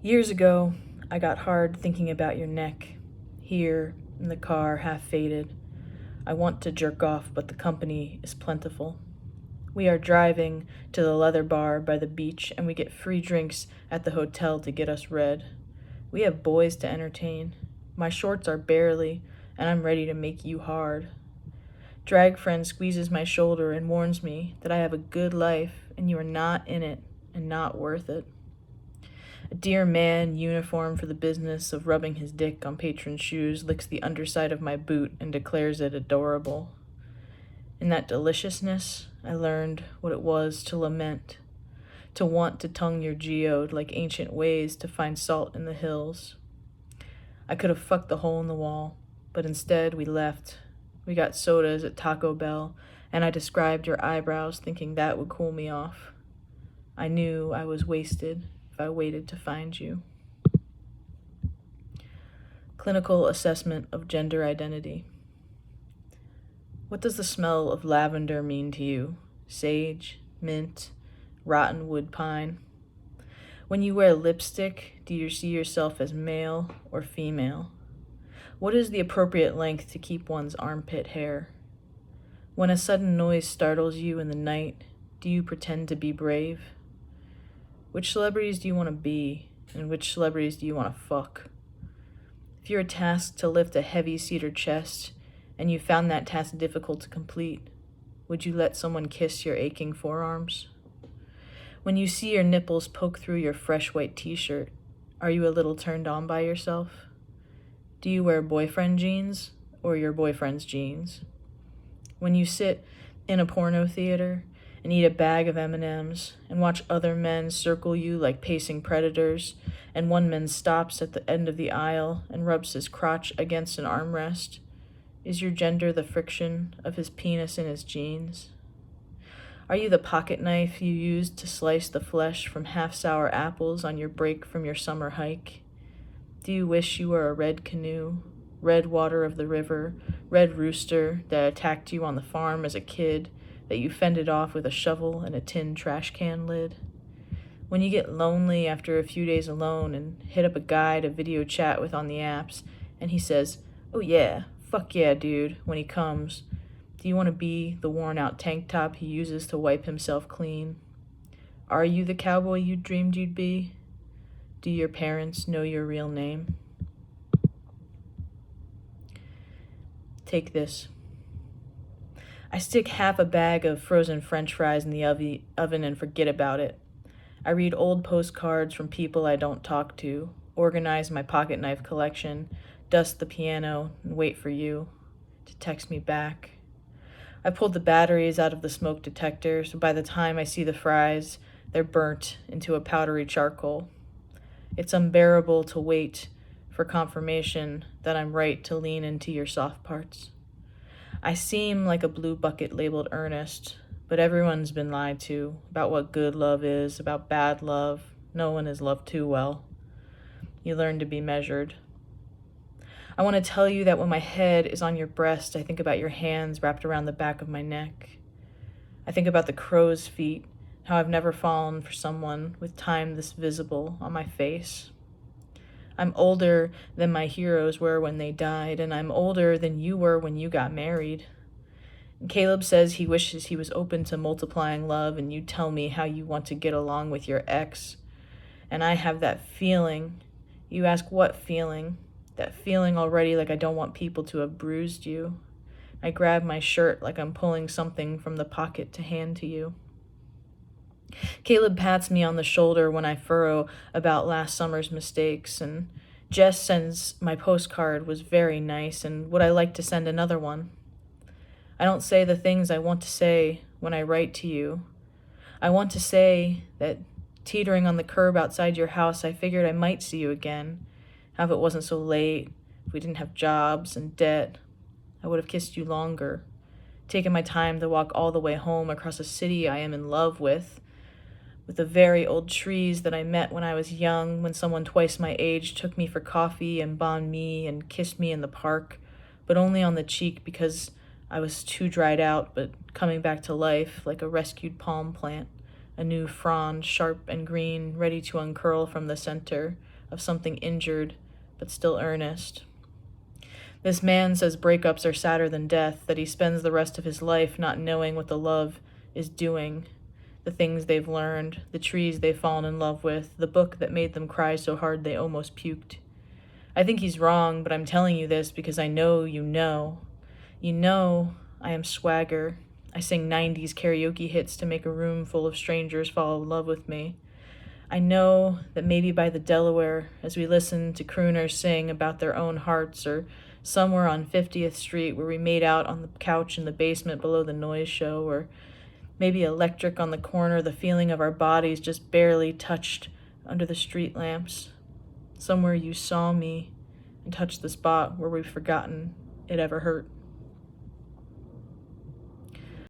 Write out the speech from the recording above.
Years ago, I got hard thinking about your neck. Here, in the car, half faded. I want to jerk off, but the company is plentiful. We are driving to the leather bar by the beach, and we get free drinks at the hotel to get us red. We have boys to entertain. My shorts are barely, and I'm ready to make you hard. Drag friend squeezes my shoulder and warns me that I have a good life, and you are not in it and not worth it. A dear man, uniformed for the business of rubbing his dick on patron's shoes, licks the underside of my boot and declares it adorable. In that deliciousness, I learned what it was to lament, to want to tongue your geode like ancient ways to find salt in the hills. I could have fucked the hole in the wall, but instead we left. We got sodas at Taco Bell, and I described your eyebrows thinking that would cool me off. I knew I was wasted if I waited to find you. Clinical assessment of gender identity. What does the smell of lavender mean to you? Sage, mint, rotten wood pine? When you wear lipstick, do you see yourself as male or female? What is the appropriate length to keep one's armpit hair? When a sudden noise startles you in the night, do you pretend to be brave? Which celebrities do you want to be, and which celebrities do you want to fuck? If you're tasked to lift a heavy cedar chest, and you found that task difficult to complete, would you let someone kiss your aching forearms? When you see your nipples poke through your fresh white t-shirt, are you a little turned on by yourself? Do you wear boyfriend jeans or your boyfriend's jeans? When you sit in a porno theater and eat a bag of M&Ms and watch other men circle you like pacing predators, and one man stops at the end of the aisle and rubs his crotch against an armrest, is your gender the friction of his penis in his jeans? Are you the pocket knife you used to slice the flesh from half-sour apples on your break from your summer hike? Do you wish you were a red canoe, red water of the river, red rooster that attacked you on the farm as a kid, that you fended off with a shovel and a tin trash can lid? When you get lonely after a few days alone and hit up a guy to video chat with on the apps, and he says, "Oh yeah, fuck yeah, dude," when he comes, do you want to be the worn-out tank top he uses to wipe himself clean? Are you the cowboy you dreamed you'd be? Do your parents know your real name? Take this. I stick half a bag of frozen French fries in the oven and forget about it. I read old postcards from people I don't talk to, organize my pocket knife collection, dust the piano, and wait for you to text me back. I pulled the batteries out of the smoke detector, so by the time I see the fries, they're burnt into a powdery charcoal. It's unbearable to wait for confirmation that I'm right to lean into your soft parts. I seem like a blue bucket labeled earnest, but everyone's been lied to about what good love is, about bad love. No one is loved too well. You learn to be measured. I want to tell you that when my head is on your breast, I think about your hands wrapped around the back of my neck. I think about the crow's feet, how I've never fallen for someone with time this visible on my face. I'm older than my heroes were when they died, and I'm older than you were when you got married. And Caleb says he wishes he was open to multiplying love, and you tell me how you want to get along with your ex. And I have that feeling. You ask what feeling? That feeling already like I don't want people to have bruised you. I grab my shirt like I'm pulling something from the pocket to hand to you. Caleb pats me on the shoulder when I furrow about last summer's mistakes, and Jess sends my postcard was very nice, and would I like to send another one? I don't say the things I want to say when I write to you. I want to say that teetering on the curb outside your house, I figured I might see you again. How if it wasn't so late, if we didn't have jobs and debt, I would have kissed you longer, taken my time to walk all the way home across a city I am in love with the very old trees that I met when I was young, when someone twice my age took me for coffee and banh mi and kissed me in the park, but only on the cheek because I was too dried out, but coming back to life like a rescued palm plant, a new frond, sharp and green, ready to uncurl from the center of something injured, but still earnest. This man says breakups are sadder than death, that he spends the rest of his life not knowing what the love is doing, the things they've learned, the trees they've fallen in love with, the book that made them cry so hard they almost puked. I think he's wrong, but I'm telling you this because I know you know. You know I am swagger. I sing 90s karaoke hits to make a room full of strangers fall in love with me. I know that maybe by the Delaware, as we listen to crooners sing about their own hearts, or somewhere on 50th Street where we made out on the couch in the basement below the noise show, or maybe electric on the corner, the feeling of our bodies just barely touched under the street lamps. Somewhere you saw me and touched the spot where we've forgotten it ever hurt.